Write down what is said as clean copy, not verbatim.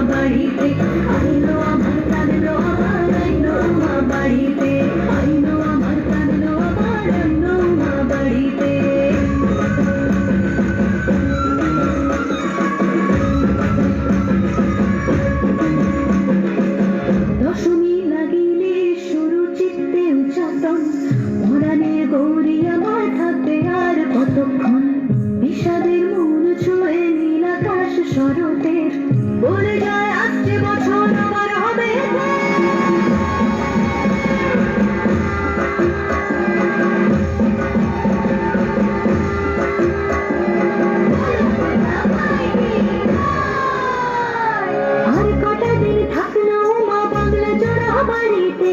বাড়িতে আইলো আমার কাঁদলো আবার আইলো মা বাড়িতে আইলো আমার কাঁদলো আবার আইলো মা বাড়িতে দশমী লাগিলে শুরু চিত্তে উচ্চাটন পরাণে গৌরী আমার থাকবে আর কতক্ষণ বিষাদের মন ছুঁয়ে নীল আকাশ শরতের বলে যায় আসছে বছর আমার হবে আর কটা দিন থাকলো মা বাংলা জোড়া বাড়িতে